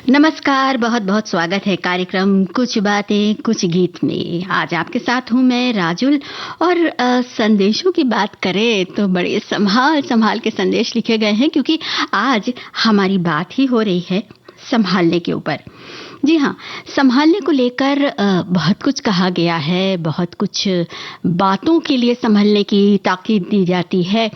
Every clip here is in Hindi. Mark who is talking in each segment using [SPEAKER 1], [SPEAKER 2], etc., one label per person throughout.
[SPEAKER 1] नमस्कार, बहुत बहुत स्वागत है कार्यक्रम कुछ बातें कुछ गीत में। आज आपके साथ हूं मैं राजुल और संदेशों की बात करें तो बड़े संभाल संभाल के संदेश लिखे गए हैं, क्योंकि आज हमारी बात ही हो रही है संभालने के ऊपर। जी हाँ, संभालने को लेकर बहुत कुछ कहा गया है, बहुत कुछ बातों के लिए संभलने की ताकीद दी जाती है।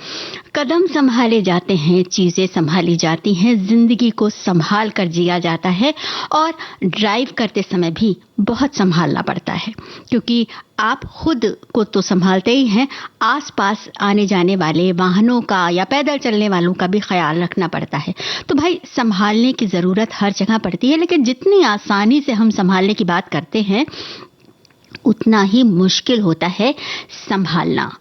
[SPEAKER 1] कदम संभाले जाते हैं, चीज़ें संभाली जाती हैं, ज़िंदगी को संभाल कर जिया जाता है और ड्राइव करते समय भी बहुत संभालना पड़ता है, क्योंकि आप खुद को तो संभालते ही हैं, आसपास आने जाने वाले वाहनों का या पैदल चलने वालों का भी ख्याल रखना पड़ता है। तो भाई संभालने की ज़रूरत हर जगह पड़ती है, लेकिन जितनी आसानी से हम संभालने की बात करते हैं उतना ही मुश्किल होता है संभालना।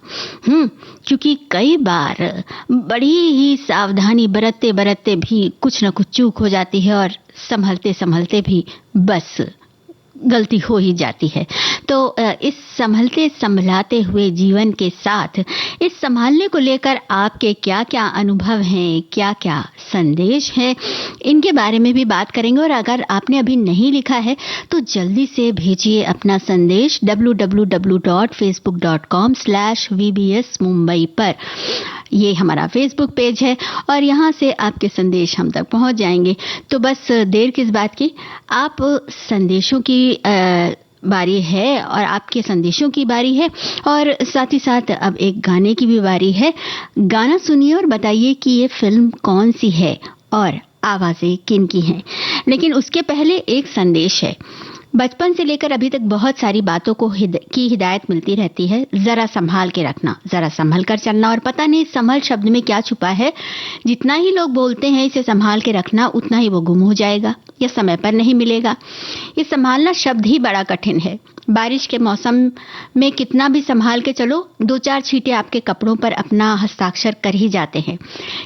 [SPEAKER 1] क्योंकि कई बार बड़ी ही सावधानी बरतते बरतते भी कुछ न कुछ चूक हो जाती है और संभलते संभलते भी बस गलती हो ही जाती है। तो इस संभलते संभलाते हुए जीवन के साथ इस संभालने को लेकर आपके क्या क्या अनुभव हैं, क्या क्या संदेश हैं, इनके बारे में भी बात करेंगे। और अगर आपने अभी नहीं लिखा है तो जल्दी से भेजिए अपना संदेश www.facebook.com/vbs mumbai पर। ये हमारा फेसबुक पेज है और यहाँ से आपके संदेश हम तक पहुँच जाएंगे। तो बस देर किस बात की, आप संदेशों की बारी है और आपके संदेशों की बारी है, और साथ ही साथ अब एक गाने की भी बारी है। गाना सुनिए और बताइए कि ये फिल्म कौन सी है और आवाज़ें किन की हैं। लेकिन उसके पहले एक संदेश है। बचपन से लेकर अभी तक बहुत सारी बातों की हिदायत मिलती रहती है। ज़रा संभाल के रखना, ज़रा संभल कर चलना, और पता नहीं संभल शब्द में क्या छुपा है। जितना ही लोग बोलते हैं इसे संभाल के रखना, उतना ही वो गुम हो जाएगा या समय पर नहीं मिलेगा। ये संभालना शब्द ही बड़ा कठिन है। बारिश के मौसम में कितना भी संभाल के चलो, 2-4 छींटे आपके कपड़ों पर अपना हस्ताक्षर कर ही जाते हैं।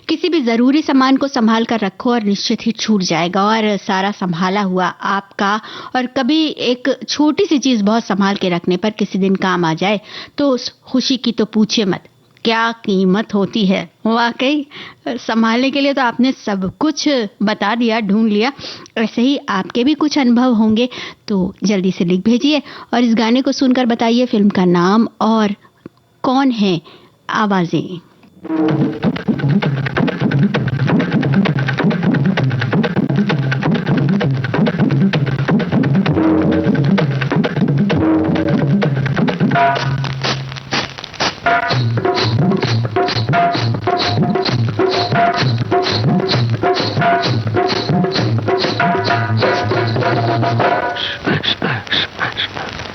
[SPEAKER 1] किसी भी ज़रूरी सामान को संभाल कर रखो और निश्चित ही छूट जाएगा, और सारा संभाला हुआ आपका। और कभी एक छोटी सी चीज़ बहुत संभाल के रखने पर किसी दिन काम आ जाए तो उस खुशी की तो पूछे मत, क्या कीमत होती है। वाकई संभालने के लिए तो आपने सब कुछ बता दिया, ढूंढ लिया। ऐसे ही आपके भी कुछ अनुभव होंगे तो जल्दी से लिख भेजिए और इस गाने को सुनकर बताइए फिल्म का नाम और कौन है आवाज़ें।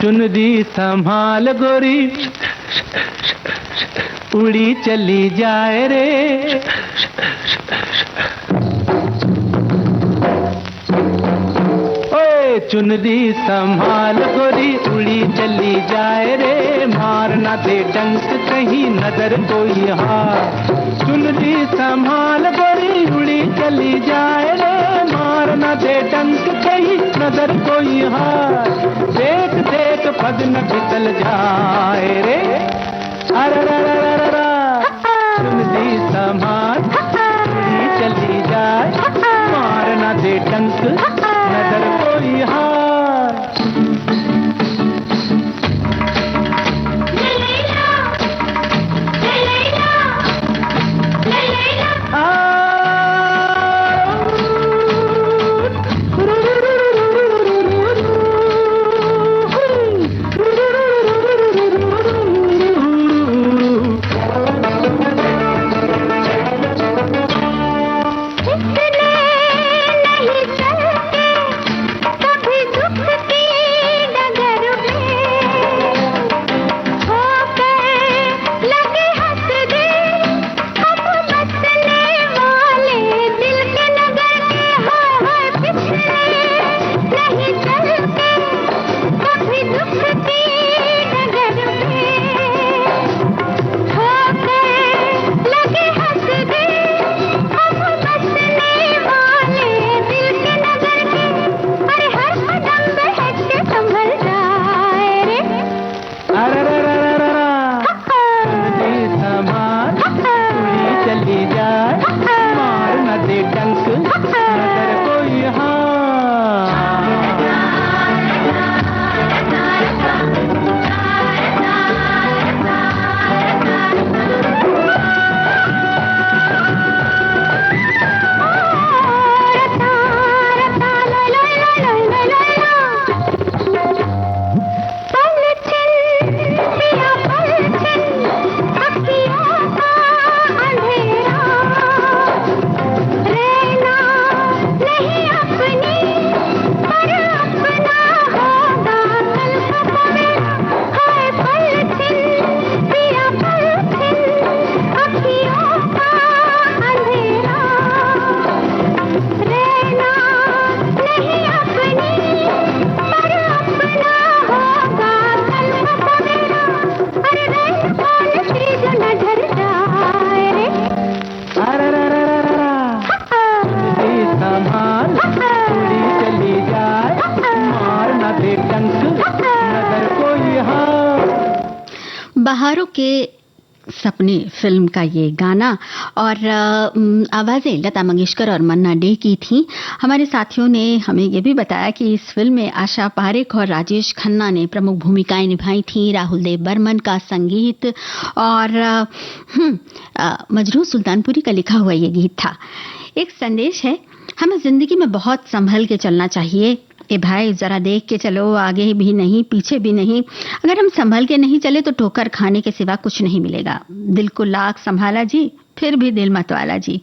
[SPEAKER 2] चुनरी संभाल गोरी उड़ी चली जाए रे, ओए चुनरी संभाल गोरी उड़ी चली जाए रे, मारना दे डंक कहीं नजर कोई हार। चुनरी संभाल गोरी उड़ी चली जाए रे, मारना दे डंक कहीं नजर कोई हार। देख देख पग न फिसल जाए रे, अरे चुनरी संभाल उड़ी चली जाए, मारना दे डंक नजर कोई हार।
[SPEAKER 3] नहीं चलती
[SPEAKER 1] नहीं अपनी, पर अपना होगा कल सवेरा। अरे रैन कौन चीज नजर जाए रे,
[SPEAKER 2] सुनली संभाल उड़ी चली जाए, मार न दे डंक नजर कोई हार।
[SPEAKER 1] बहारों के सपने फिल्म का ये गाना और आवाज़ें लता मंगेशकर और मन्ना डे की थी। हमारे साथियों ने हमें ये भी बताया कि इस फिल्म में आशा पारेख और राजेश खन्ना ने प्रमुख भूमिकाएं निभाई थी। राहुल देव बर्मन का संगीत और मजरूह सुल्तानपुरी का लिखा हुआ ये गीत था। एक संदेश है, हमें जिंदगी में बहुत संभल के चलना चाहिए। ए भाई जरा देख के चलो, आगे भी नहीं पीछे भी नहीं। अगर हम संभल के नहीं चले तो ठोकर खाने के सिवा कुछ नहीं मिलेगा। दिल को लाख संभाला जी, फिर भी दिल मत वाला जी।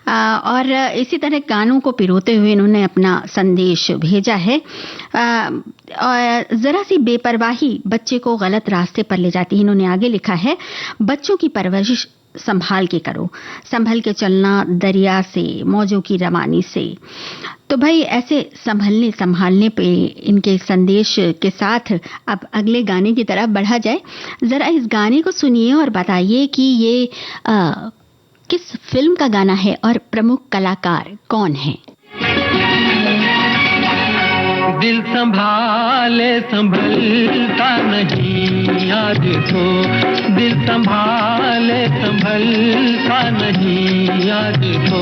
[SPEAKER 1] और इसी तरह गानों को पिरोते हुए इन्होंने अपना संदेश भेजा है। और जरा सी बेपरवाही बच्चे को गलत रास्ते पर ले जाती है। इन्होंने आगे लिखा है, बच्चों की परवरिश संभाल के करो, संभल के चलना दरिया से, मौजों की रवानी से। तो भाई ऐसे संभालने पे इनके संदेश के साथ अब अगले गाने की तरफ बढ़ा जाए। जरा इस गाने को सुनिए और बताइए कि ये किस फिल्म का गाना है और प्रमुख कलाकार कौन है।
[SPEAKER 2] दिल संभाले संभलता नहीं आज तो, दिल संभाले संभलता नहीं आज तो।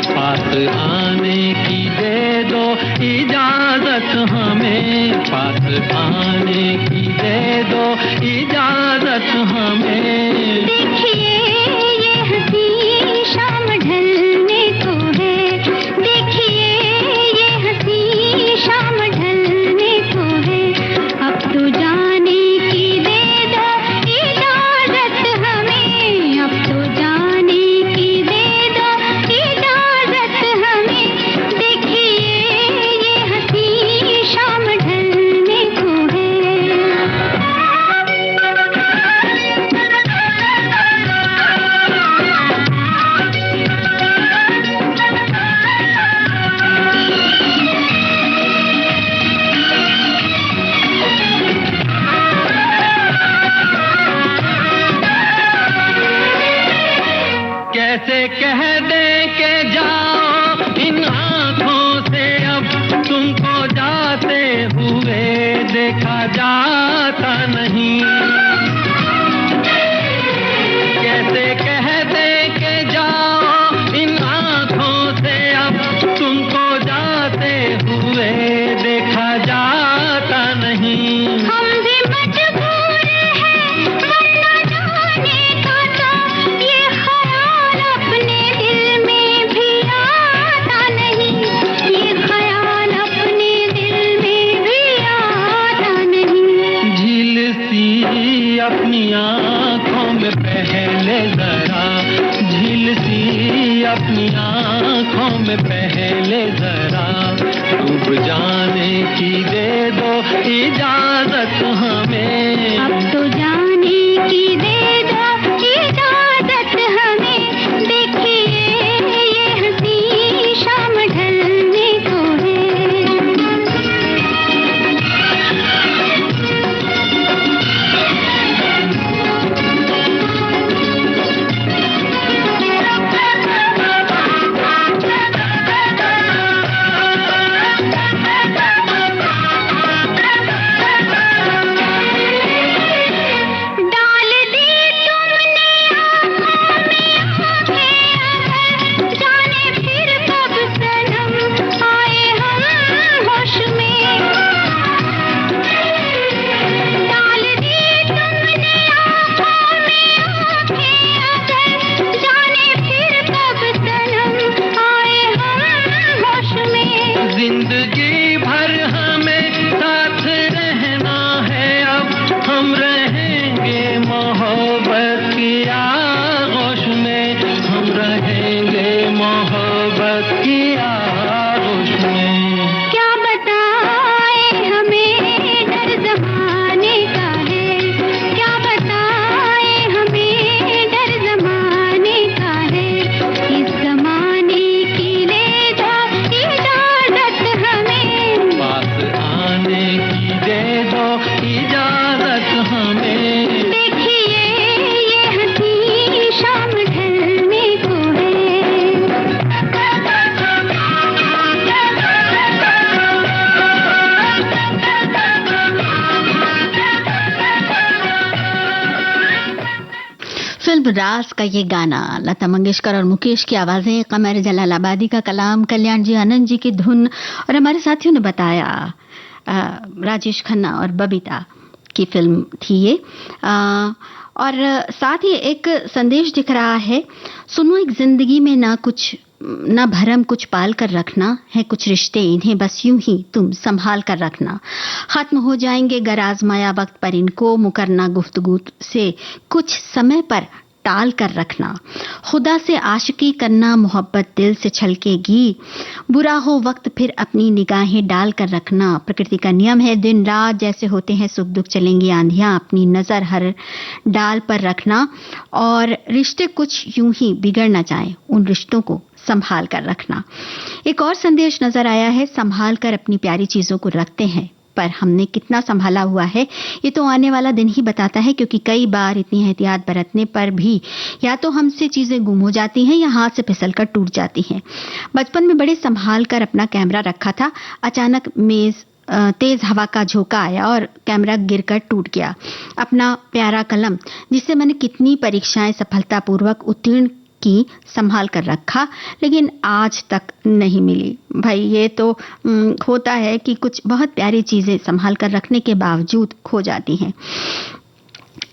[SPEAKER 2] पास आने की दे दो इजाजत हमें, पास आने की दे दो इजाजत हमें।
[SPEAKER 1] देखिए ये हंसी शाम ढलने को है, देखिए ये हंसी शाम ढलने को है। अब तो जाने की दे दो इजाजत हमें, अब तो जाने की दे दो इजाजत हमें। देखिए ये हंसी शाम ढलने को है।
[SPEAKER 2] कैसे कह दें कि जाओ इन आँखों से, अब तुमको जाते हुए देखा जाता नहीं। कैसे कह दें कि जाओ इन आँखों से, अब तुमको जाते हुए देखा जाता नहीं। हम भी मजबूर हैं वरना जाने का तो ये ख्याल अपने दिल में भी आता नहीं, ये ख्याल अपने दिल में भी आता नहीं। झील सी अपनी आँखों में पहले जरा, झील सी अपनी आँखों में पहले जरा, डूब जाने की दे दो इजाजत हमें। अब तो जाने की दे दो इजाजत हमें। देखिए ये हंसी शाम ढलने को डाल दी
[SPEAKER 1] फिल्म राज का ये गाना, लता मंगेशकर और मुकेश की आवाजें, कमर जलालाबादी का कलाम, कल्याण जी आनंद जी की धुन, और हमारे साथियों ने बताया राजेश खन्ना और बबीता की फिल्म थी ये। और साथ ही एक संदेश दिख रहा है, सुनो एक जिंदगी में ना भरम कुछ पाल कर रखना है, कुछ रिश्ते इन्हें बस यूं ही तुम संभाल कर रखना, खत्म हो जाएंगे गर आजमाया वक्त पर इनको, मुकरना गुफ्तगू से कुछ समय पर टाल कर रखना, खुदा से आशिकी करना मोहब्बत दिल से छलकेगी, बुरा हो वक्त फिर अपनी निगाहें डाल कर रखना, प्रकृति का नियम है दिन रात जैसे होते हैं सुख दुख चलेंगी आंधियां, अपनी नजर हर डाल पर रखना, और रिश्ते कुछ यूं ही बिगड़ ना जाएं, उन रिश्तों को संभाल कर रखना। एक और संदेश नजर आया है, संभाल कर अपनी प्यारी चीजों को रखते हैं, पर हमने कितना संभाला हुआ है ये तो आने वाला दिन ही बताता है, क्योंकि कई बार इतनी एहतियात बरतने पर भी या तो हमसे चीजें गुम हो जाती हैं या हाथ से फिसलकर टूट जाती हैं। बचपन में बड़े संभाल कर अपना कैमरा रखा था, अचानक तेज हवा का झोंका आया और कैमरा गिरकर टूट गया। अपना प्यारा कलम जिससे मैंने कितनी परीक्षाएं सफलतापूर्वक उत्तीर्ण की संभाल कर रखा, लेकिन आज तक नहीं मिली। भाई ये तो होता है कि कुछ बहुत प्यारी चीजें संभाल कर रखने के बावजूद खो जाती हैं।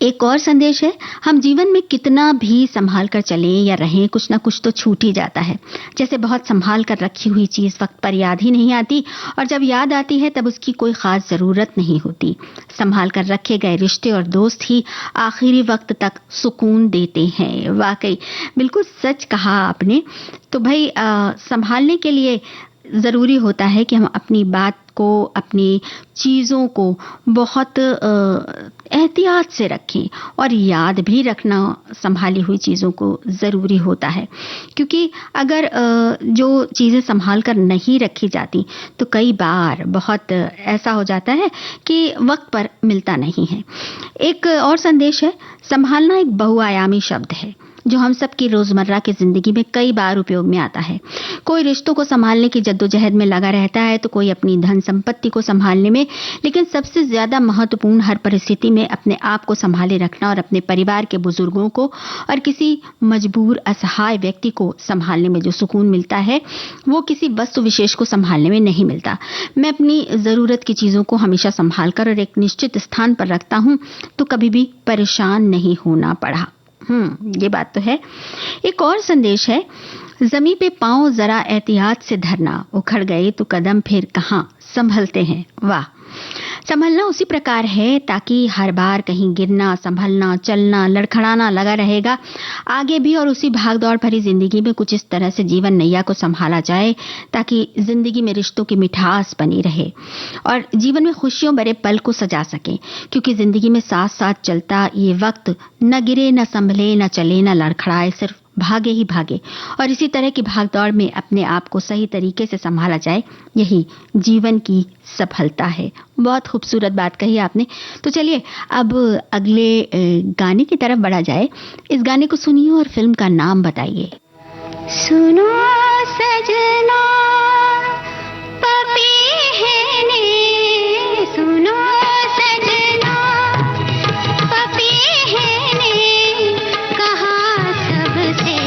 [SPEAKER 1] एक और संदेश है, हम जीवन में कितना भी संभाल कर चलें या रहें, कुछ ना कुछ तो छूट ही जाता है। जैसे बहुत संभाल कर रखी हुई चीज वक्त पर याद ही नहीं आती, और जब याद आती है तब उसकी कोई खास जरूरत नहीं होती। संभाल कर रखे गए रिश्ते और दोस्त ही आखिरी वक्त तक सुकून देते हैं। वाकई बिल्कुल सच कहा आपने। तो भाई संभालने के लिए ज़रूरी होता है कि हम अपनी बात को, अपनी चीज़ों को बहुत एहतियात से रखें, और याद भी रखना संभाली हुई चीज़ों को ज़रूरी होता है, क्योंकि अगर जो चीज़ें संभाल कर नहीं रखी जाती तो कई बार बहुत ऐसा हो जाता है कि वक्त पर मिलता नहीं है। एक और संदेश है, संभालना एक बहुआयामी शब्द है जो हम सब की रोजमर्रा की जिंदगी में कई बार उपयोग में आता है। कोई रिश्तों को संभालने की जद्दोजहद में लगा रहता है तो कोई अपनी धन संपत्ति को संभालने में, लेकिन सबसे ज्यादा महत्वपूर्ण हर परिस्थिति में अपने आप को संभाले रखना और अपने परिवार के बुजुर्गों को और किसी मजबूर असहाय व्यक्ति को संभालने में जो सुकून मिलता है वो किसी वस्तु विशेष को संभालने में नहीं मिलता। मैं अपनी जरूरत की चीजों को हमेशा संभाल कर और एक निश्चित स्थान पर रखता हूं तो कभी भी परेशान नहीं होना पड़ा। ये बात तो है। एक और संदेश है, जमीन पे पांव जरा एहतियात से धरना, उखड़ गए तो कदम फिर कहां संभलते हैं। वाह, संभलना उसी प्रकार है ताकि हर बार कहीं गिरना, संभलना, चलना, लड़खड़ाना लगा रहेगा आगे भी, और उसी भागदौड़ भरी जिंदगी में कुछ इस तरह से जीवन नैया को संभाला जाए ताकि जिंदगी में रिश्तों की मिठास बनी रहे और जीवन में खुशियों भरे पल को सजा सके, क्योंकि जिंदगी में साथ साथ चलता ये वक्त न गिरे, न संभले, न चले, न लड़खड़ाए, सिर्फ भागे ही भागे, और इसी तरह की भागदौड़ में अपने आप को सही तरीके से संभाला जाए, यही जीवन की सफलता है। बहुत खूबसूरत बात कही आपने। तो चलिए अब अगले गाने की तरफ बढ़ा जाए। इस गाने को सुनिए और फिल्म का नाम बताइए।
[SPEAKER 3] सुनो सजना पपी है ने, सुनो सजना पपी है ने, कहा सबसे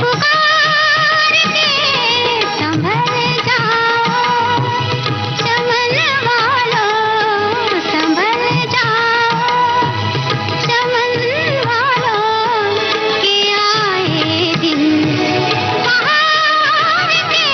[SPEAKER 3] पुकार के संभल जाओ, चमन वालों संभल जाओ, चमन वालों के आए दिन बहार के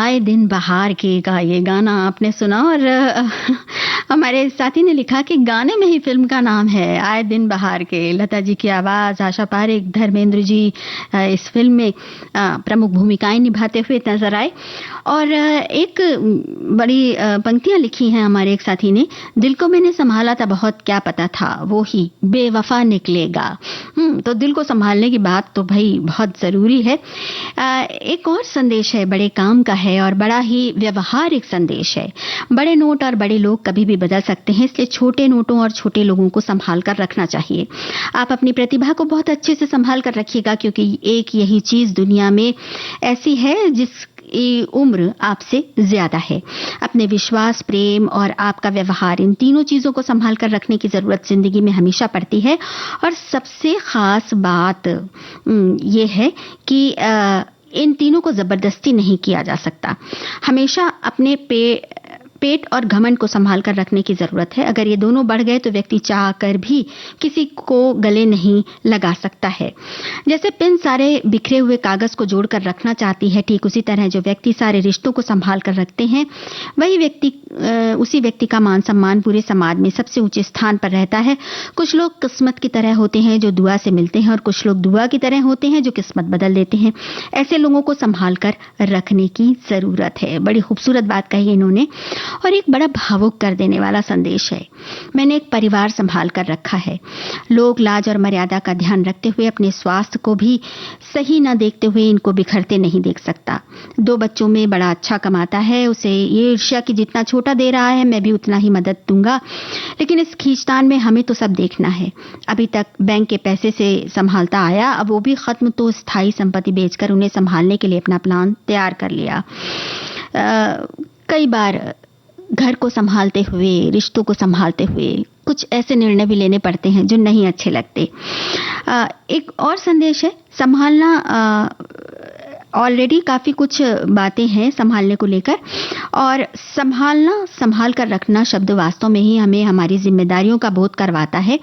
[SPEAKER 1] आए दिन बहार के का ये गाना आपने सुना और हमारे साथी ने लिखा कि गाने में ही फिल्म का नाम है आए दिन बहार के। लता जी की आवाज़, आशा पारेख, धर्मेंद्र जी इस फिल्म में प्रमुख भूमिकाएं निभाते हुए नजर आए। और एक बड़ी पंक्तियां लिखी हैं हमारे एक साथी ने, दिल को मैंने संभाला था बहुत क्या पता था वो ही बेवफा निकलेगा। तो दिल को संभालने की बात तो भाई बहुत ज़रूरी है। एक और संदेश है, बड़े काम का है और बड़ा ही व्यवहारिक संदेश है। बड़े नोट और बड़े लोग कभी भी बदल सकते हैं, इसलिए छोटे नोटों और छोटे लोगों को संभाल कर रखना चाहिए। आप अपनी प्रतिभा को बहुत अच्छे से संभाल कर रखिएगा, क्योंकि एक यही चीज़ दुनिया में ऐसी है जिस उम्र आपसे ज्यादा है। अपने विश्वास, प्रेम और आपका व्यवहार, इन तीनों चीजों को संभाल कर रखने की जरूरत जिंदगी में हमेशा पड़ती है। और सबसे खास बात ये है कि इन तीनों को जबरदस्ती नहीं किया जा सकता। हमेशा अपने पेट और घमंड को संभाल कर रखने की जरूरत है। अगर ये दोनों बढ़ गए तो व्यक्ति चाह कर भी किसी को गले नहीं लगा सकता है। जैसे पेन सारे बिखरे हुए कागज को जोड़कर रखना चाहती है, ठीक उसी तरह जो व्यक्ति सारे रिश्तों को संभाल कर रखते हैं उसी व्यक्ति का मान सम्मान पूरे समाज में सबसे ऊंचे स्थान पर रहता है। कुछ लोग किस्मत की तरह होते हैं जो दुआ से मिलते हैं, और कुछ लोग दुआ की तरह होते हैं जो किस्मत बदल देते हैं। ऐसे लोगों को संभाल कर रखने की जरूरत है। बड़ी खूबसूरत बात कही इन्होंने और एक बड़ा भावुक कर देने वाला संदेश है। मैंने एक परिवार संभाल कर रखा है। लोग लाज और मर्यादा का ध्यान रखते हुए अपने स्वास्थ्य को भी सही न देखते हुए इनको बिखरते नहीं देख सकता। 2 बच्चों में बड़ा अच्छा कमाता है, उसे ये ईर्ष्या कि जितना छोटा दे रहा है मैं भी उतना ही मदद दूंगा, लेकिन इस खींचतान में हमें तो सब देखना है। अभी तक बैंक के पैसे से संभालता आया, अब वो भी खत्म तो स्थायी संपत्ति बेचकर उन्हें संभालने के लिए अपना प्लान तैयार कर लिया। कई बार घर को संभालते हुए, रिश्तों को संभालते हुए कुछ ऐसे निर्णय भी लेने पड़ते हैं जो नहीं अच्छे लगते। एक और संदेश है, संभालना ऑलरेडी काफ़ी कुछ बातें हैं संभालने को लेकर, और संभाल कर रखना शब्द वास्तव में ही हमें हमारी जिम्मेदारियों का बोध करवाता है।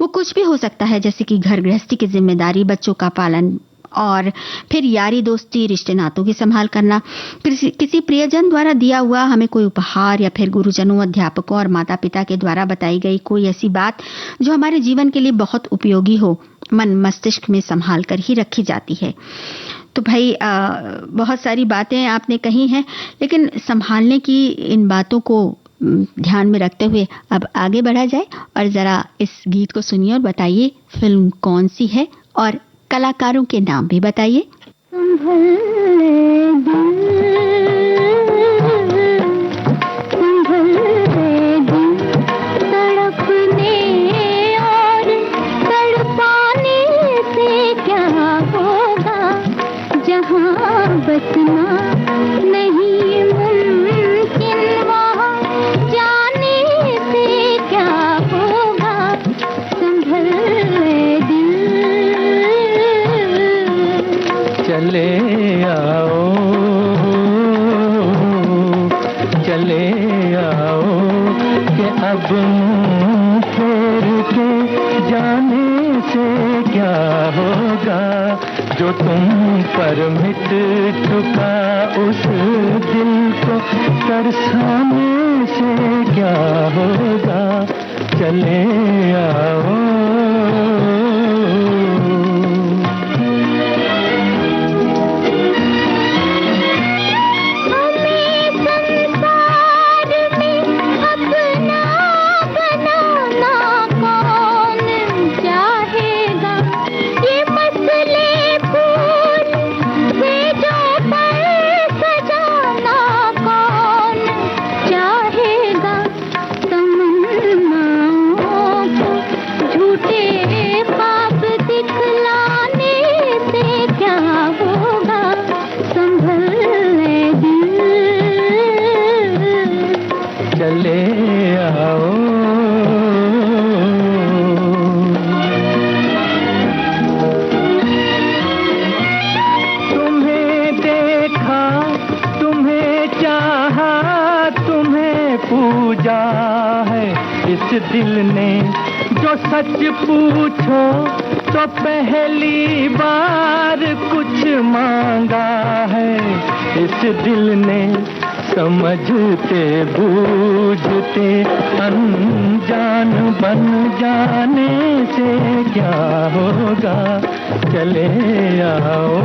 [SPEAKER 1] वो कुछ भी हो सकता है, जैसे कि घर गृहस्थी की जिम्मेदारी, बच्चों का पालन, और फिर यारी दोस्ती, रिश्ते नातों की संभाल करना, किसी प्रियजन द्वारा दिया हुआ हमें कोई उपहार, या फिर गुरुजनों, अध्यापकों और माता पिता के द्वारा बताई गई कोई ऐसी बात जो हमारे जीवन के लिए बहुत उपयोगी हो, मन मस्तिष्क में संभाल कर ही रखी जाती है। तो भाई बहुत सारी बातें आपने कही हैं, लेकिन संभालने की इन बातों को ध्यान में रखते हुए अब आगे बढ़ा जाए और जरा इस गीत को सुनिए और बताइए फिल्म कौन सी है और कलाकारों के नाम भी बताइए।
[SPEAKER 2] जो तुम पर मिट चुका उस दिल को तरसाने से क्या होगा, चले आओ। दिल ने जो सच पूछो तो तो पहली बार कुछ मांगा है इस दिल ने, समझते बूझते अनजान बन जाने से क्या होगा, चले आओ।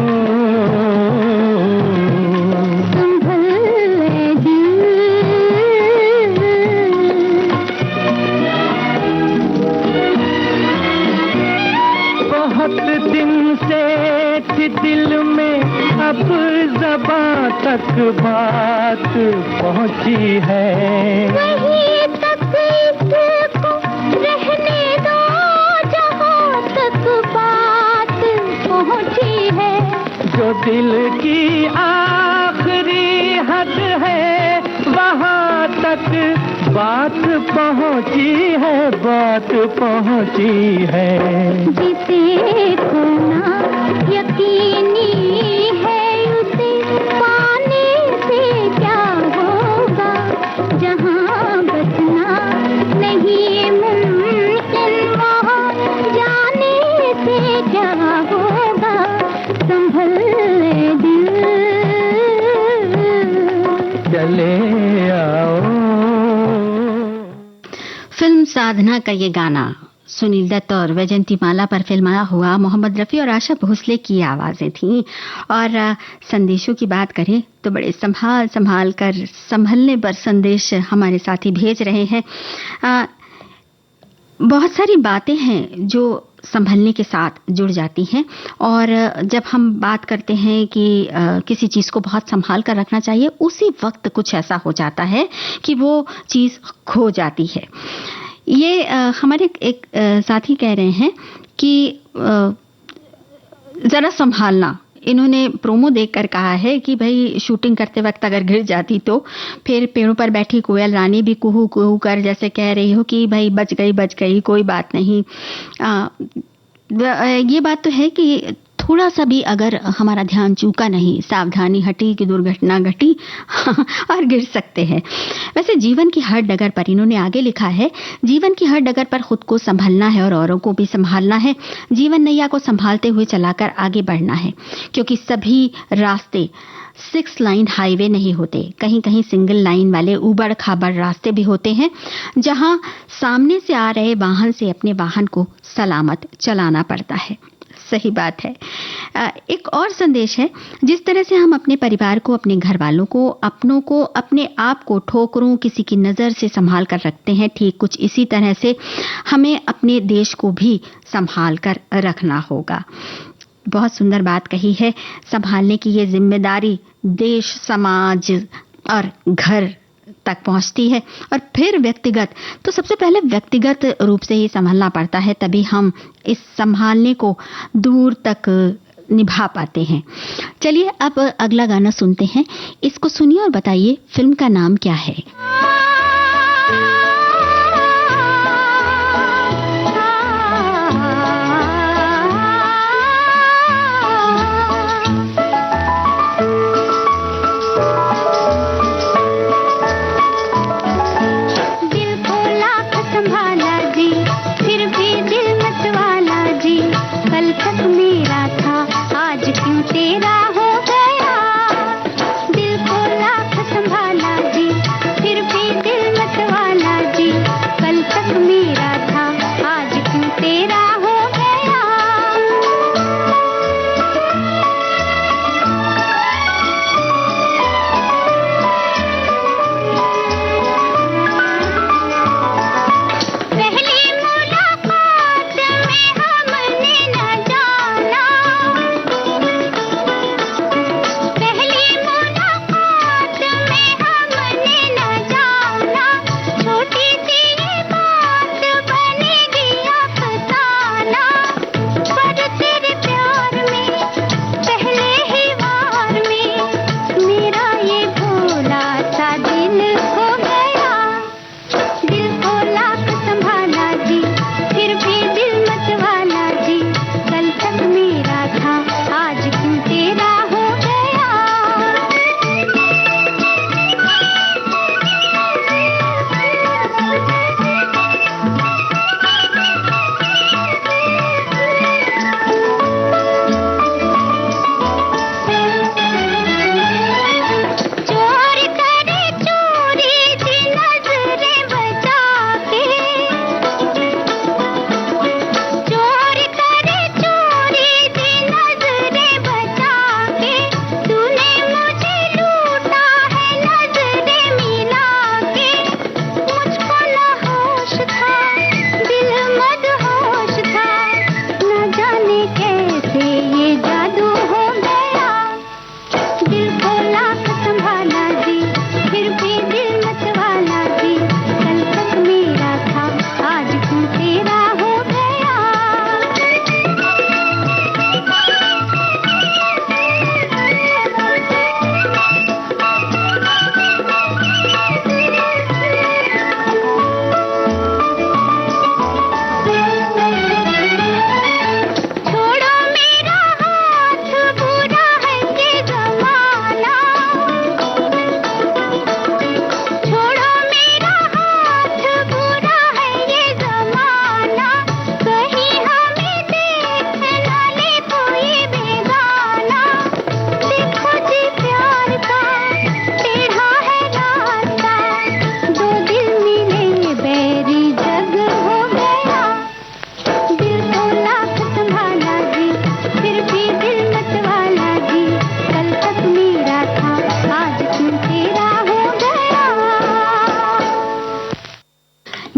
[SPEAKER 2] बहुत दिन से थी दिल में, अब ज़बां तक बात पहुंची है।
[SPEAKER 3] वहीं तक इसको रहने दो जहाँ तक बात पहुंची है।
[SPEAKER 2] जो दिल की आखिरी हद है वहाँ तक बात पहुंची है, बात पहुंची है।
[SPEAKER 3] जिसे खोना यकीनी है उसे पाने से क्या होगा, जहाँ बचना नहीं मुमकिन वहाँ जाने से क्या होगा, संभल ले दिल,
[SPEAKER 2] चले आओ।
[SPEAKER 1] फिल्म साधना का ये गाना सुनील दत्त और वैजंती माला पर फिल्माया हुआ मोहम्मद रफ़ी और आशा भोसले की आवाज़ें थीं। और संदेशों की बात करें तो बड़े संभाल कर संभलने पर संदेश हमारे साथी भेज रहे हैं। बहुत सारी बातें हैं जो संभलने के साथ जुड़ जाती हैं, और जब हम बात करते हैं कि किसी चीज़ को बहुत संभाल कर रखना चाहिए, उसी वक्त कुछ ऐसा हो जाता है कि वो चीज़ खो जाती है। ये हमारे एक साथी कह रहे हैं कि ज़रा संभालना। इन्होंने प्रोमो देखकर कहा है कि भाई शूटिंग करते वक्त अगर गिर जाती तो फिर पेड़ों पर बैठी कोयल रानी भी कुहू कुहू कर जैसे कह रही हो कि भाई बच गई कोई बात नहीं। ये बात तो है कि थोड़ा सा भी अगर हमारा ध्यान चूका नहीं, सावधानी हटी कि दुर्घटना घटी और गिर सकते हैं। वैसे जीवन की हर डगर पर इन्होंने आगे लिखा है, जीवन की हर डगर पर खुद को संभलना है और औरों को भी संभालना है। जीवन नैया को संभालते हुए चलाकर आगे बढ़ना है, क्योंकि सभी रास्ते 6 लाइन हाईवे नहीं होते। कहीं कहीं सिंगल लाइन वाले ऊबड़ खाबड़ रास्ते भी होते हैं, जहां सामने से आ रहे वाहन से अपने वाहन को सलामत चलाना पड़ता है। सही बात है। एक और संदेश है, जिस तरह से हम अपने परिवार को, अपने घर वालों को, अपनों को, अपने आप को ठोकरों किसी की नज़र से संभाल कर रखते हैं, ठीक कुछ इसी तरह से हमें अपने देश को भी संभाल कर रखना होगा। बहुत सुंदर बात कही है। संभालने की ये जिम्मेदारी देश, समाज और घर तक पहुंचती है, और फिर व्यक्तिगत, तो सबसे पहले व्यक्तिगत रूप से ही संभालना पड़ता है, तभी हम इस संभालने को दूर तक निभा पाते हैं। चलिए अब अगला गाना सुनते हैं। इसको सुनिए और बताइए फिल्म का नाम क्या है।
[SPEAKER 3] दिल को लाख संभाला जी, फिर भी दिल मत वाला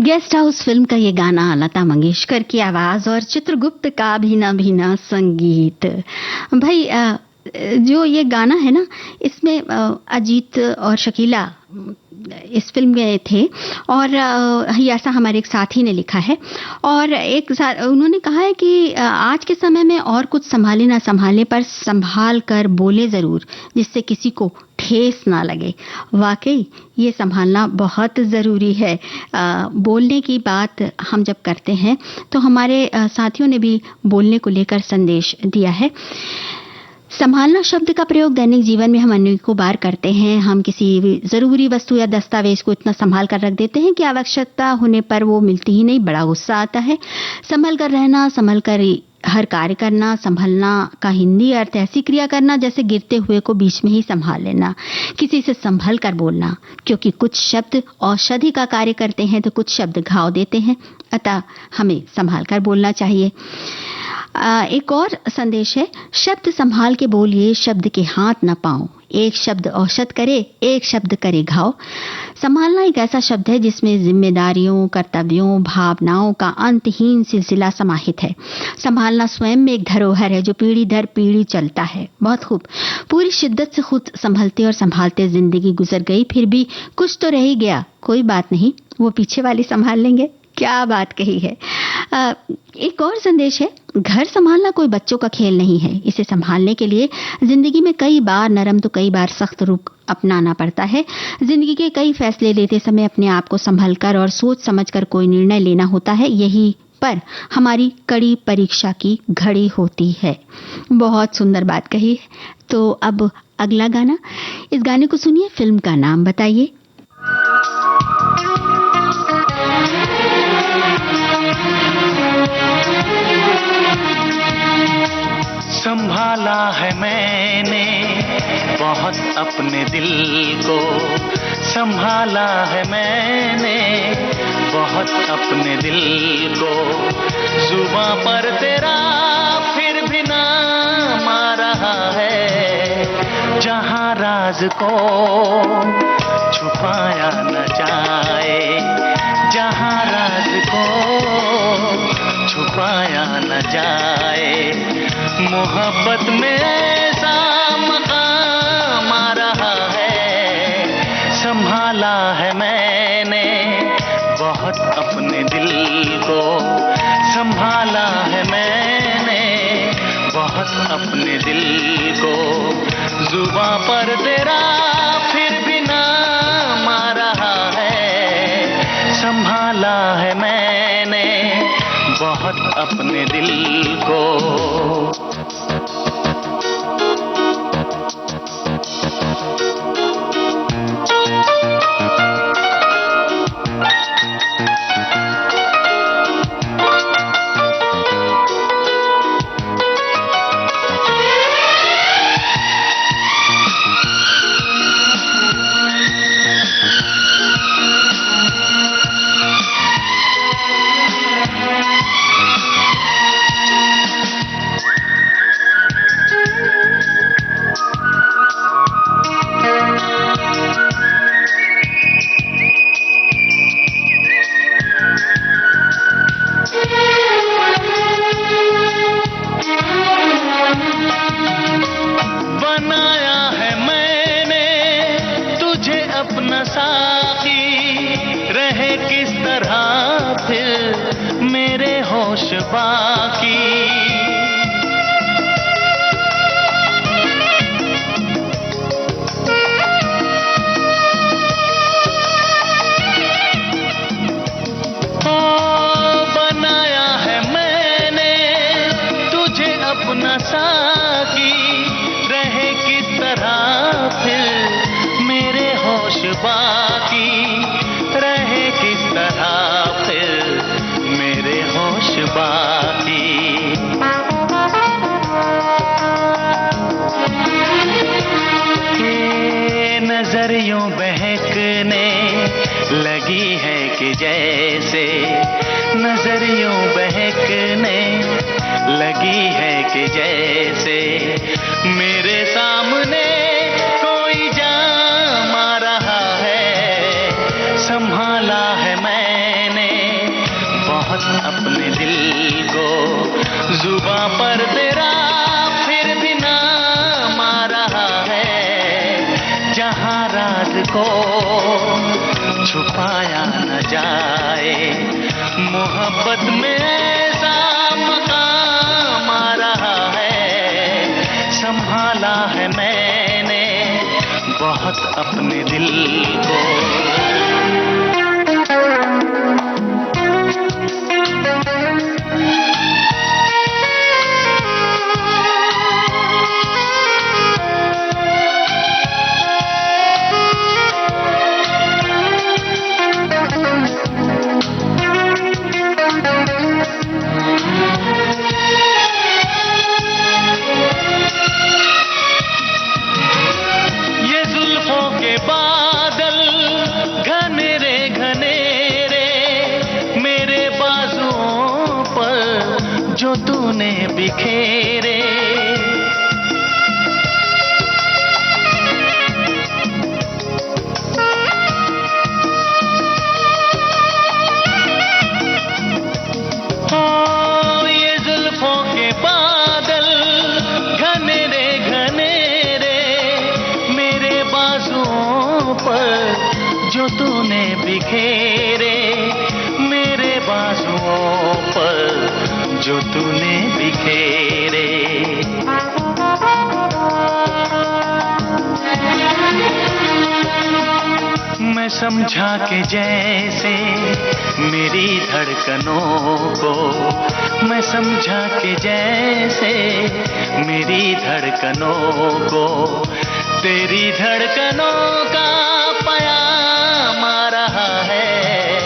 [SPEAKER 1] गेस्ट हाउस फिल्म का ये गाना, लता मंगेशकर की आवाज और चित्रगुप्त का भीना भीना संगीत। भाई जो ये गाना है ना, इसमें अजीत और शकीला इस फिल्म में थे और ऐसा हमारे एक साथी ने लिखा है। और एक उन्होंने कहा है कि आज के समय में और कुछ संभाले ना संभाले पर संभाल कर बोले ज़रूर, जिससे किसी को ठेस ना लगे। वाकई ये संभालना बहुत ज़रूरी है। बोलने की बात हम जब करते हैं तो हमारे साथियों ने भी बोलने को लेकर संदेश दिया है। संभालना शब्द का प्रयोग दैनिक जीवन में हम अनेकों बार करते हैं। हम किसी ज़रूरी वस्तु या दस्तावेज को इतना संभाल कर रख देते हैं कि आवश्यकता होने पर वो मिलती ही नहीं, बड़ा गुस्सा आता है। संभल कर रहना, संभल कर हर कार्य करना। संभलना का हिंदी अर्थ ऐसी क्रिया करना जैसे गिरते हुए को बीच में ही संभाल लेना, किसी से संभल कर बोलना, क्योंकि कुछ शब्द औषधि का कार्य करते हैं तो कुछ शब्द घाव देते हैं, अतः हमें संभाल कर बोलना चाहिए। एक और संदेश है, शब्द संभाल के बोलिए, शब्द के हाथ न पाओ। एक शब्द औषध करे, एक शब्द करे घाव। संभालना एक ऐसा शब्द है जिसमें जिम्मेदारियों, कर्तव्यों, भावनाओं का अंतहीन सिलसिला समाहित है। संभालना स्वयं में एक धरोहर है जो पीढ़ी दर पीढ़ी चलता है। बहुत खूब। पूरी शिद्दत से खुद संभलते और संभालते जिंदगी गुजर गई, फिर भी कुछ तो रह ही गया। कोई बात नहीं, वो पीछे वाले संभाल लेंगे। क्या बात कही है। एक और संदेश है, घर संभालना कोई बच्चों का खेल नहीं है। इसे संभालने के लिए जिंदगी में कई बार नरम तो कई बार सख्त रुख अपनाना पड़ता है। जिंदगी के कई फैसले लेते समय अपने आप को संभलकर और सोच समझकर कोई निर्णय लेना होता है। यही पर हमारी कड़ी परीक्षा की घड़ी होती है। बहुत सुंदर बात कही है। तो अब अगला गाना, इस गाने को सुनिए, फिल्म का नाम बताइए।
[SPEAKER 4] संभाला है मैंने बहुत अपने दिल को, संभाला है मैंने बहुत अपने दिल को। जुबां पर तेरा फिर भी नाम आ रहा है, जहां राज को छुपाया न जाए, जहां राज को छुपाया न जाए। मोहब्बत में ऐसा मकाम आ रहा है, संभाला है मैंने बहुत अपने दिल को, संभाला है मैंने बहुत अपने दिल को। जुबां पर तेरा फिर भी नाम आ रहा है, संभाला है मैंने बहुत अपने दिल को। नजरियों बहकने लगी है कि जैसे, नजरियों बहकने लगी है कि जैसे, मेरे सामने कोई जाम आ रहा है, संभाला है मैंने पर तेरा फिर भी नाम आ रहा है, जहां राज को छुपाया न जाए, मोहब्बत में ऐसा मकाम आ रहा है, संभाला है मैंने बहुत अपने दिल को। जो तूने बिखेरे, ये जुल्फों के बादल घनेरे घनेरे, मेरे बाजुओं पर जो तूने बिखेरे, मेरे बाजुओं पर जो तूने बिखेरे। मैं समझा कि जैसे मेरी धड़कनों को, मैं समझा कि जैसे मेरी धड़कनों को तेरी धड़कनों का पयाम आ रहा है,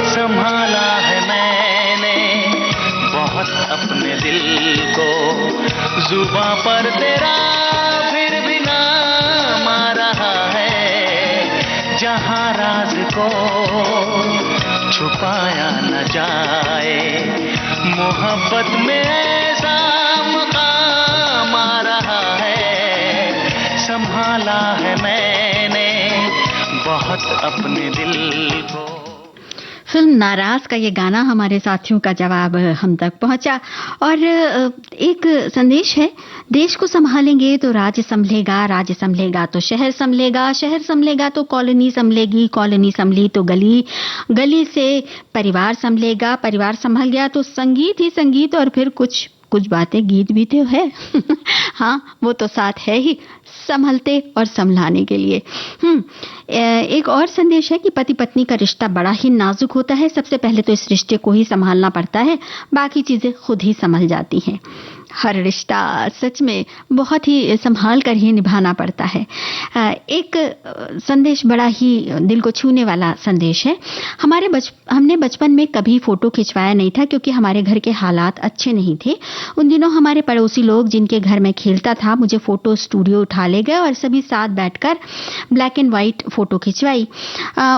[SPEAKER 4] संभाला है मैंने बहुत अपने दिल को, जुबां पर तेरा फिर भी नाम आ रहा है, जहां राज को छुपाया न जाए, मोहब्बत में ऐसा मकाम आ रहा है, संभाला है मैंने बहुत अपने दिल को।
[SPEAKER 1] फिल्म नाराज का ये गाना हमारे साथियों का जवाब हम तक पहुंचा और एक संदेश है, देश को संभालेंगे तो राज्य संभलेगा, राज्य संभलेगा तो शहर संभलेगा, शहर संभलेगा तो कॉलोनी संभलेगी, कॉलोनी संभली तो गली, गली से परिवार संभलेगा, परिवार संभल गया तो संगीत ही संगीत और फिर कुछ कुछ बातें गीत भी तो है। हाँ, वो तो साथ है ही संभलते और संभलाने के लिए। एक और संदेश है कि पति पत्नी का रिश्ता बड़ा ही नाजुक होता है, सबसे पहले तो इस रिश्ते को ही संभालना पड़ता है, बाकी चीजें खुद ही संभल जाती हैं। हर रिश्ता सच में बहुत ही संभाल कर ही निभाना पड़ता है। एक संदेश बड़ा ही दिल को छूने वाला संदेश है। हमने बचपन में कभी फोटो खिंचवाया नहीं था क्योंकि हमारे घर के हालात अच्छे नहीं थे। उन दिनों हमारे पड़ोसी लोग जिनके घर में खेलता था मुझे फोटो स्टूडियो उठा ले गए और सभी साथ बैठकर ब्लैक एंड व्हाइट फोटो खिंचवाई।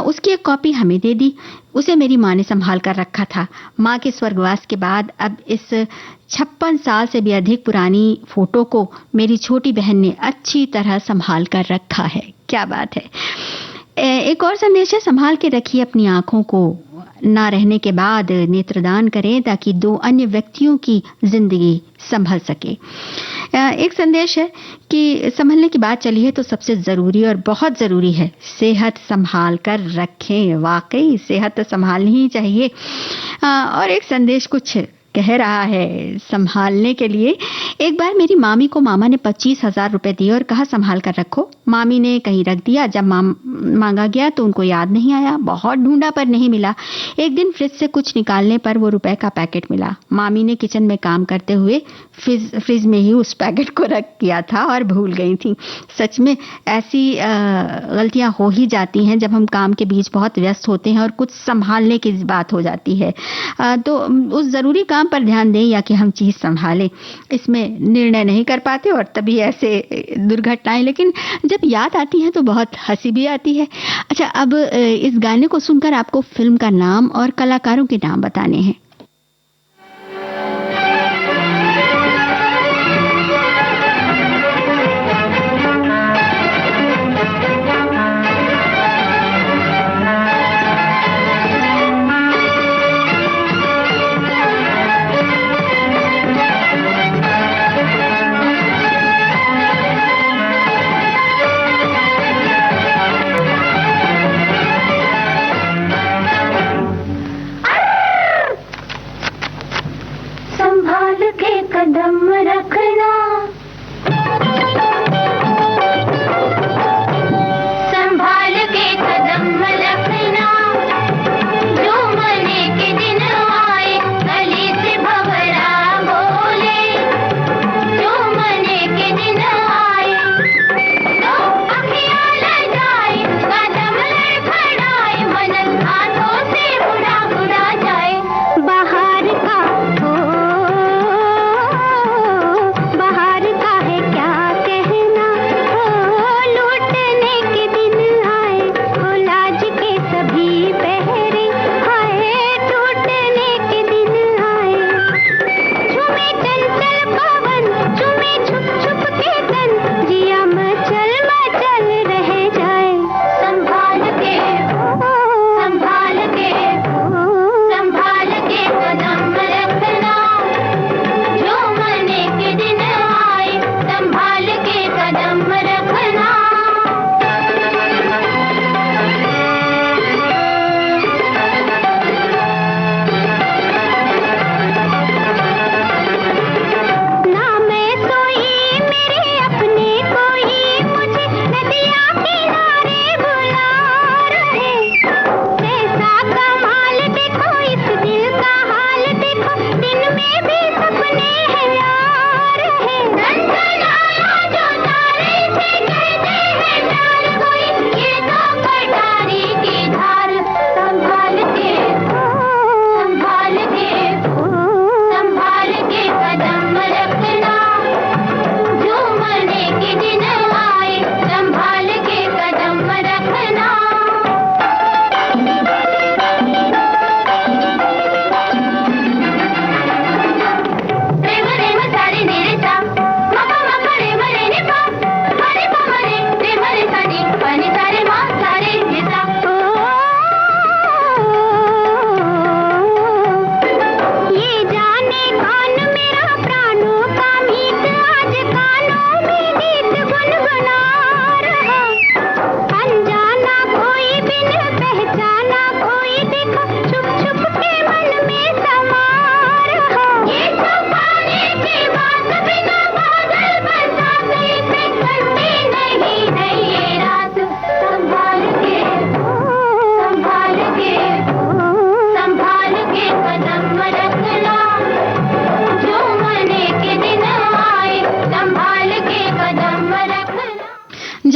[SPEAKER 1] उसकी एक कॉपी हमें दे दी। उसे मेरी माँ ने संभाल कर रखा था। माँ के स्वर्गवास के बाद अब इस 56 साल से भी अधिक पुरानी फोटो को मेरी छोटी बहन ने अच्छी तरह संभाल कर रखा है। क्या बात है। एक और संदेश है, संभाल के रखिए अपनी आंखों को, ना रहने के बाद नेत्रदान करें ताकि 2 अन्य व्यक्तियों की जिंदगी संभल सके। एक संदेश है कि संभलने की बात चली है तो सबसे ज़रूरी और बहुत ज़रूरी है सेहत संभाल कर रखें। वाकई सेहत तो संभालनी ही चाहिए। और एक संदेश कुछ कह रहा है संभालने के लिए। एक बार मेरी मामी को मामा ने 25,000 रुपए दिए और कहा संभाल कर रखो। मामी ने कहीं रख दिया। जब मांगा गया तो उनको याद नहीं आया। बहुत ढूंढा पर नहीं मिला। एक दिन फ्रिज से कुछ निकालने पर वो रुपए का पैकेट मिला। मामी ने किचन में काम करते हुए फ्रिज में ही उस पैकेट को रख दिया था और भूल गई थी। सच में ऐसी गलतियां हो ही जाती हैं जब हम काम के बीच बहुत व्यस्त होते हैं और कुछ संभालने की बात हो जाती है। तो उस जरूरी काम पर ध्यान दें या कि हम चीज संभालें, इसमें निर्णय नहीं कर पाते और तभी ऐसे दुर्घटनाएं, लेकिन जब याद आती हैं तो बहुत हंसी भी आती है। अच्छा, अब इस गाने को सुनकर आपको फिल्म का नाम और कलाकारों के नाम बताने हैं।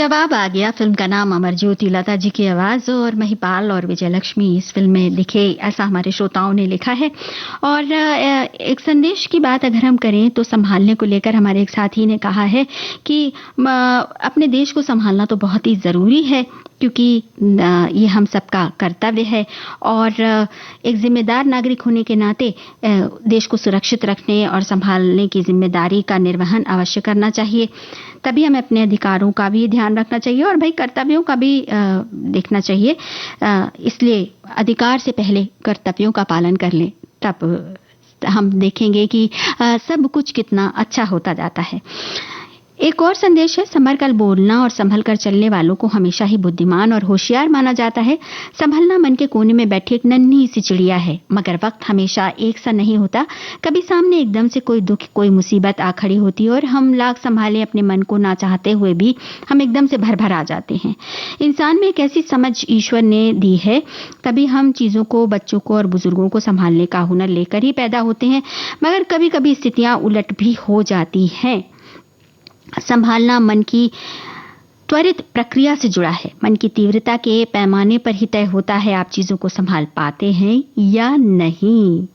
[SPEAKER 1] जवाब आ गया। फिल्म का नाम अमर ज्योति, लता जी की आवाज और महिपाल और विजय लक्ष्मी इस फिल्म में दिखे, ऐसा हमारे श्रोताओं ने लिखा है। और एक संदेश की बात अगर हम करें तो संभालने को लेकर हमारे एक साथी ने कहा है कि अपने देश को संभालना तो बहुत ही जरूरी है, क्योंकि ये हम सबका कर्तव्य है और एक जिम्मेदार नागरिक होने के नाते देश को सुरक्षित रखने और संभालने की जिम्मेदारी का निर्वहन अवश्य करना चाहिए। तभी हमें अपने अधिकारों का भी ध्यान रखना चाहिए और भाई कर्तव्यों का भी देखना चाहिए। इसलिए अधिकार से पहले कर्तव्यों का पालन कर लें, तब हम देखेंगे कि सब कुछ कितना अच्छा होता जाता है। एक और संदेश है, संभल कर बोलना और संभल कर चलने वालों को हमेशा ही बुद्धिमान और होशियार माना जाता है। संभलना मन के कोने में बैठी एक नन्ही सी चिड़िया है, मगर वक्त हमेशा एक सा नहीं होता। कभी सामने एकदम से कोई दुख, कोई मुसीबत आ खड़ी होती है और हम लाख संभाले अपने मन को, ना चाहते हुए भी हम एकदम से भर आ जाते हैं। इंसान में एक ऐसी समझ ईश्वर ने दी है, तभी हम चीजों को, बच्चों को और बुजुर्गों को संभालने का हुनर लेकर ही पैदा होते हैं। मगर कभी कभी स्थितियां उलट भी हो जाती हैं। संभालना मन की त्वरित प्रक्रिया से जुड़ा है। मन की तीव्रता के पैमाने पर ही तय होता है आप चीजों को संभाल पाते हैं या नहीं।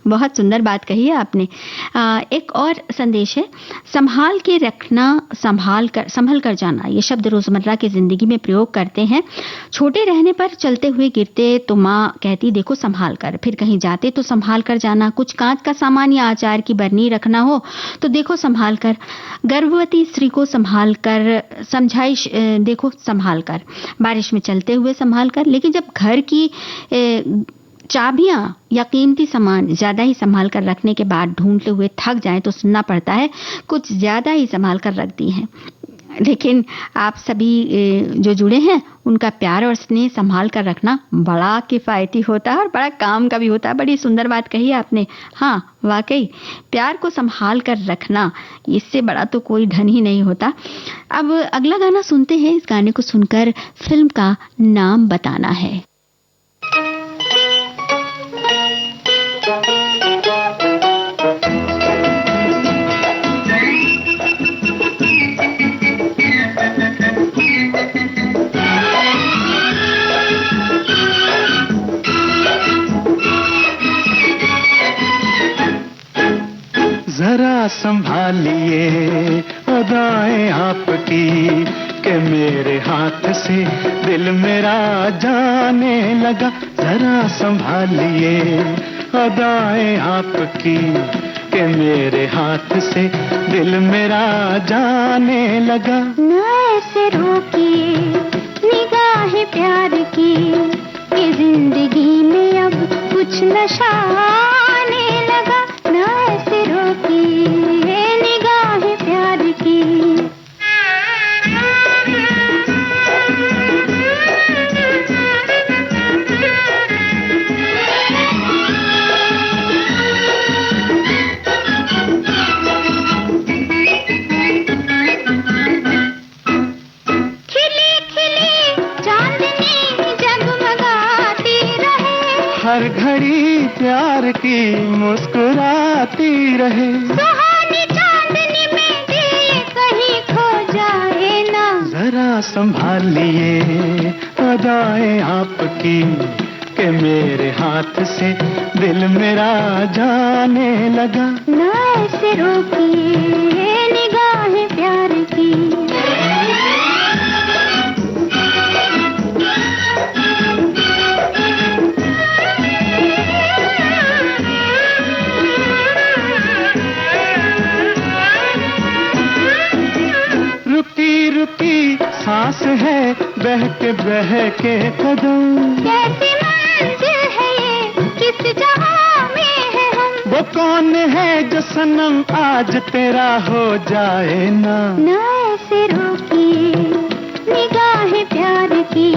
[SPEAKER 1] बहुत सुंदर बात कही है आपने। एक और संदेश है, संभाल के रखना, संभल कर जाना, ये शब्द रोजमर्रा की जिंदगी में प्रयोग करते हैं। छोटे रहने पर चलते हुए गिरते तो माँ कहती देखो संभाल कर, फिर कहीं जाते तो संभाल कर जाना, कुछ कांच का सामान या अचार की बरनी रखना हो तो देखो संभाल कर, गर्भवती स्त्री को संभाल कर, समझाइश देखो संभाल कर, बारिश में चलते हुए संभाल कर। लेकिन जब घर की चाबियां या कीमती सामान ज्यादा ही संभाल कर रखने के बाद ढूंढते हुए थक जाएं तो सुनना पड़ता है कुछ ज्यादा ही संभाल कर रख दी हैं। लेकिन आप सभी जो जुड़े हैं उनका प्यार और स्नेह संभाल कर रखना बड़ा किफायती होता है और बड़ा काम का भी होता है। बड़ी सुंदर बात कही आपने। हाँ, वाकई प्यार को संभाल कर रखना, इससे बड़ा तो कोई धन ही नहीं होता। अब अगला गाना सुनते हैं। इस गाने को सुनकर फिल्म का नाम बताना है।
[SPEAKER 2] जरा संभालिए अदाएं आपकी कि मेरे हाथ से दिल मेरा जाने लगा। जरा संभालिए अदाएं आपकी कि मेरे हाथ से दिल मेरा जाने लगा।
[SPEAKER 3] न ऐसे रोकिए निगाह प्यार की कि जिंदगी में अब कुछ नशा आने लगा। न ऐसे रोकिए निगाह प्यार की।
[SPEAKER 2] हर घड़ी प्यार की मुस्कुराती रहे।
[SPEAKER 3] सुहानी चांदनी में दिल कहीं खो जाए ना।
[SPEAKER 2] जरा संभालिए अदाएं आपकी कि मेरे हाथ से दिल मेरा जाने लगा।
[SPEAKER 3] न ऐसे रोकिए निगाह प्यार की।
[SPEAKER 2] रुकी सांस है बहके कदम।
[SPEAKER 3] कैसी मंजिल है ये, किस जहां में है हम।
[SPEAKER 2] वो कौन है जो सनम आज तेरा हो जाए ना।
[SPEAKER 3] न ऐसे रोकिए निगाह प्यार की,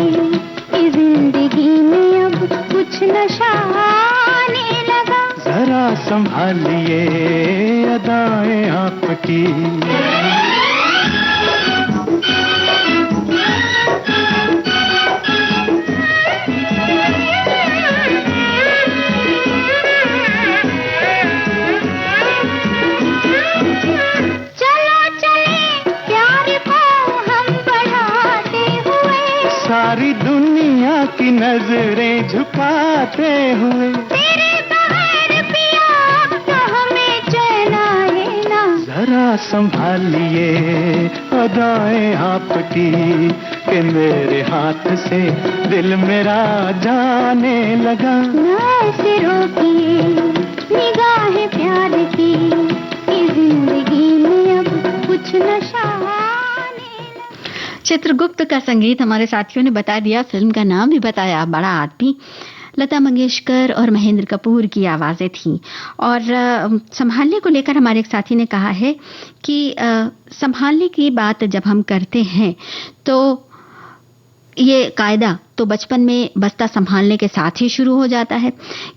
[SPEAKER 3] इस जिंदगी में अब कुछ नशा आने लगा।
[SPEAKER 2] जरा संभालिए अदाएं आपकी।
[SPEAKER 3] चलो चले प्यार को हम बढ़ा
[SPEAKER 2] नजरें झुकाते हुए।
[SPEAKER 3] तेरे बगैर पिया तो हमें चैन आए ना।
[SPEAKER 2] जरा संभालिए अदाएं आपकी कि मेरे हाथ से दिल मेरा जाने लगा।
[SPEAKER 3] ना से रोकिए निगाह प्यार की, इस जिंदगी में अब कुछ नशा आने लगा।
[SPEAKER 1] चित्रगुप्त का संगीत हमारे साथियों ने बता दिया, फिल्म का नाम भी बताया, बड़ा आदमी। लता मंगेशकर और महेंद्र कपूर की आवाज़ें थीं। और संभालने को लेकर हमारे एक साथी ने कहा है कि संभालने की बात जब हम करते हैं तो ये कायदा तो बचपन में बस्ता संभालने के साथ ही शुरू हो जाता है।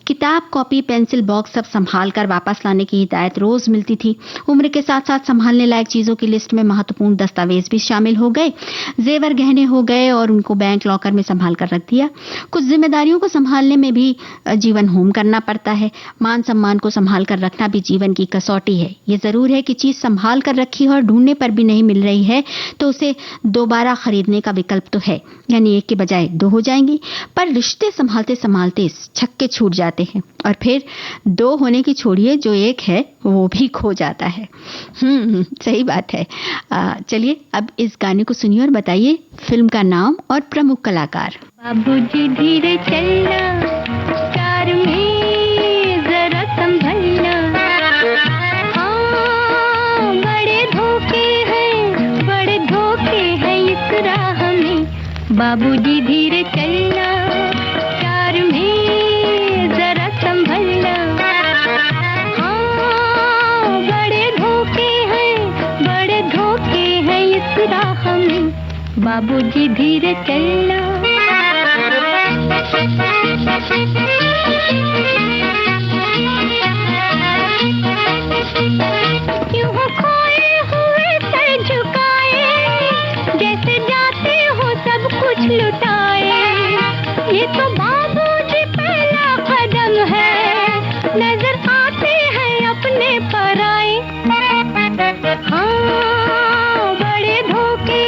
[SPEAKER 1] किताब, कॉपी, पेंसिल, बॉक्स सब संभाल कर वापस लाने की हिदायत रोज मिलती थी। उम्र के साथ साथ संभालने लायक चीजों की लिस्ट में महत्वपूर्ण दस्तावेज भी शामिल हो गए, जेवर गहने हो गए और उनको बैंक लॉकर में संभाल कर रख दिया। कुछ जिम्मेदारियों को संभालने में भी जीवन होम करना पड़ता है। मान सम्मान को संभाल कर रखना भी जीवन की कसौटी है। ये जरूर है कि चीज संभाल कर रखी है और ढूंढने पर भी नहीं मिल रही है तो उसे दोबारा खरीदने का विकल्प तो है, यानी एक के बजाय दो हो जाएंगी। पर रिश्ते संभालते संभालते छक्के छूट जाते हैं और फिर दो होने की छोड़िए, जो एक है वो भी खो जाता है। सही बात है। चलिए अब इस गाने को सुनिए और बताइए फिल्म का नाम और प्रमुख कलाकार।
[SPEAKER 3] बाबूजी धीरे चलना, कार में जरा संभलना। हाँ, बड़े धोखे हैं इस राह में। बाबूजी धीरे चलना, कार में जरा संभलना। हाँ, बड़े धोखे हैं इस राह में। बाबूजी धीरे चलना। क्यों हो खोए हुए सर झुकाए, जैसे जाते हो सब कुछ लुटाए। ये तो बाबूजी पहला कदम है, नजर आते हैं अपने पराए। हाँ, बड़े धोखे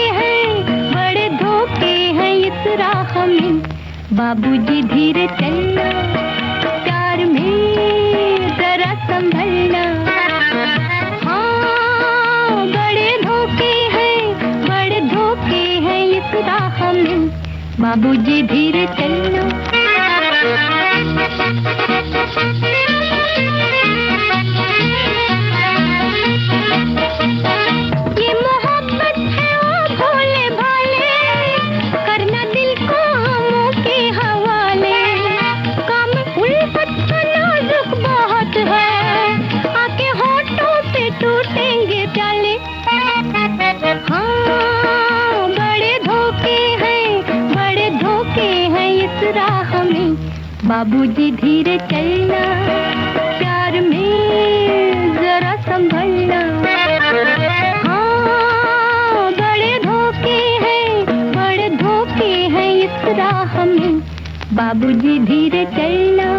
[SPEAKER 3] हैं इस राह में। बाबूजी धीरे चलना, कार में जरा संभलना। हाँ, बड़े धोखे हैं इस राह में। बाबूजी धीरे चलना। ये मोहब्बत है ओ भोले भाले, करना दिल को हमों के हवाले। काम उल्फत का नाजुक बहुत है, आके होठों पे टूटेंगे प्याले। हाँ, बड़े धोखे हैं इस राह में। बाबूजी धीरे चलना, प्यार में जरा संभलना। हाँ, बड़े धोखे हैं इस राह में। बाबूजी धीरे चलना।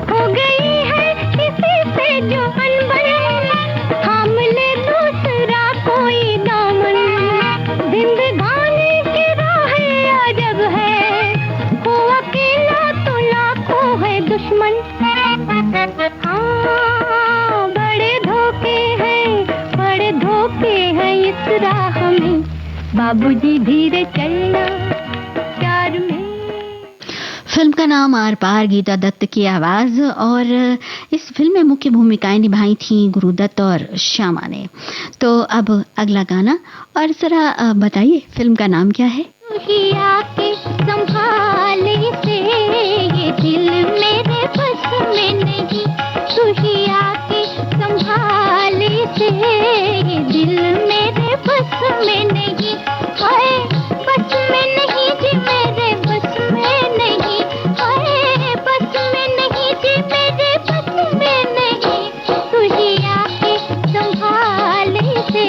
[SPEAKER 3] हो गई है किसी से जो अनबन, थाम ले दूसरा कोई दामन। जिंदगानी की राहें अजब है, हो अकेला तो लाखों है दुश्मन। हाँ, बड़े धोखे हैं इस राह में। बाबूजी धीरे चलना, प्यार में।
[SPEAKER 1] फिल्म का नाम आर पार, गीता दत्त की आवाज। और इस फिल्म में मुख्य भूमिकाएं निभाई थी गुरुदत्त और श्यामा ने। तो अब अगला गाना, और जरा बताइए फिल्म का नाम क्या है?
[SPEAKER 3] आके संभाले से ये दिल मेरे बस में नहीं। तू ही आके संभाले से ये दिल मेरे बस में नहीं। हाय, बस में नहीं जी, मेरे बस में नहीं। हाय, बस में नहीं जी, मेरे बस में नहीं। तू ही आके संभाले से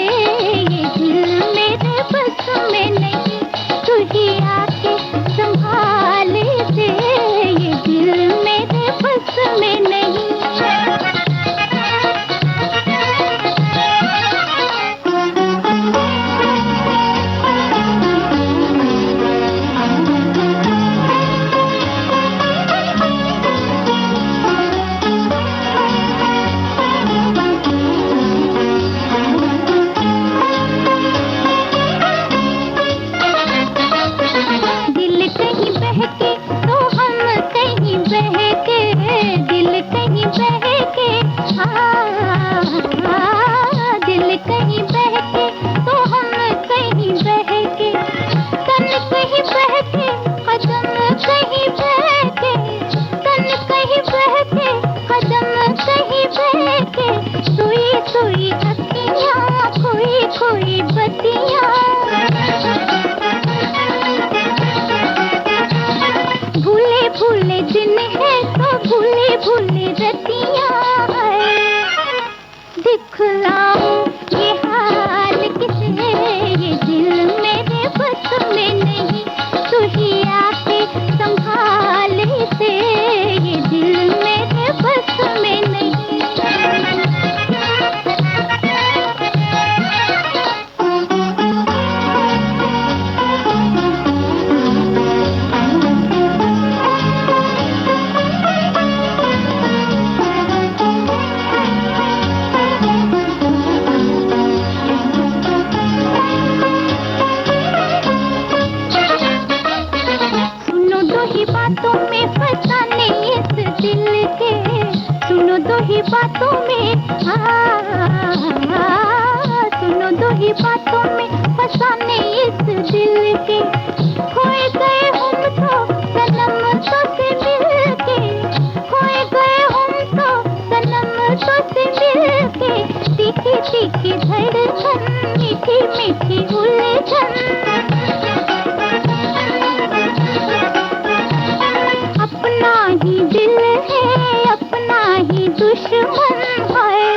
[SPEAKER 3] ये दिल मेरे बस में नहीं। तू ही आके संभाले से भूले दिन है तो भूले भूले रतियां है। दिखलाऊं ये हाल किसे, ये दिल मेरे बस में नहीं, तू ही आके संभाल इसे, ये दिल मेरे बस में नहीं। बातों में फसाने इस दिल के, सुनो दो ही बातों में, सुनो दो ही बातों में फसाने इस दिल के। खोए गए हम तो सनम तो से मिल के, खोए गए हम तो सनम तो से मिल के। तीखी तीखी धड़कन, मीठी मीठी उलझन, अपना ही दिल है अपना ही दुश्मन है।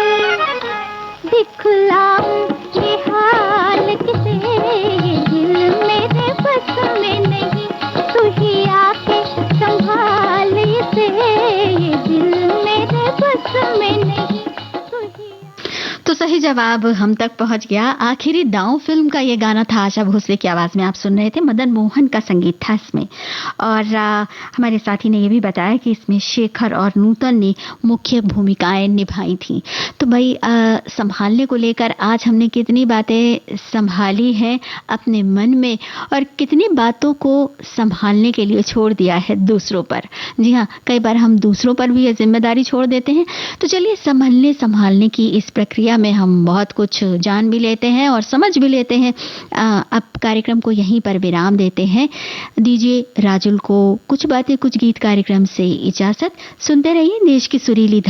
[SPEAKER 3] दिखलाऊं ये हाल किसे, ये दिल मेरे बस में नहीं, तू ही आके संभाल इसे, ये दिल मेरे बस में नहीं, तू ही।
[SPEAKER 1] तो सही जवाब हम तक पहुंच गया। आखिरी दांव फिल्म का ये गाना था, आशा भोसले की आवाज में आप सुन रहे थे। मदन मोहन का संगीत था इसमें, और हमारे साथी ने ये भी बताया कि इसमें शेखर और नूतन ने मुख्य भूमिकाएं निभाई थी। तो भाई संभालने को लेकर आज हमने कितनी बातें संभाली हैं अपने मन में, और कितनी बातों को संभालने के लिए छोड़ दिया है दूसरों पर। जी हाँ, कई बार हम दूसरों पर भी ये जिम्मेदारी छोड़ देते हैं। तो चलिए, संभालने की इस प्रक्रिया में हम बहुत कुछ जान भी लेते हैं और समझ भी लेते हैं। अब कार्यक्रम को यहीं पर विराम देते हैं। दीजिए राजुल को कुछ बातें कुछ गीत कार्यक्रम से इजाजत। सुनते रहिए देश की सुरीली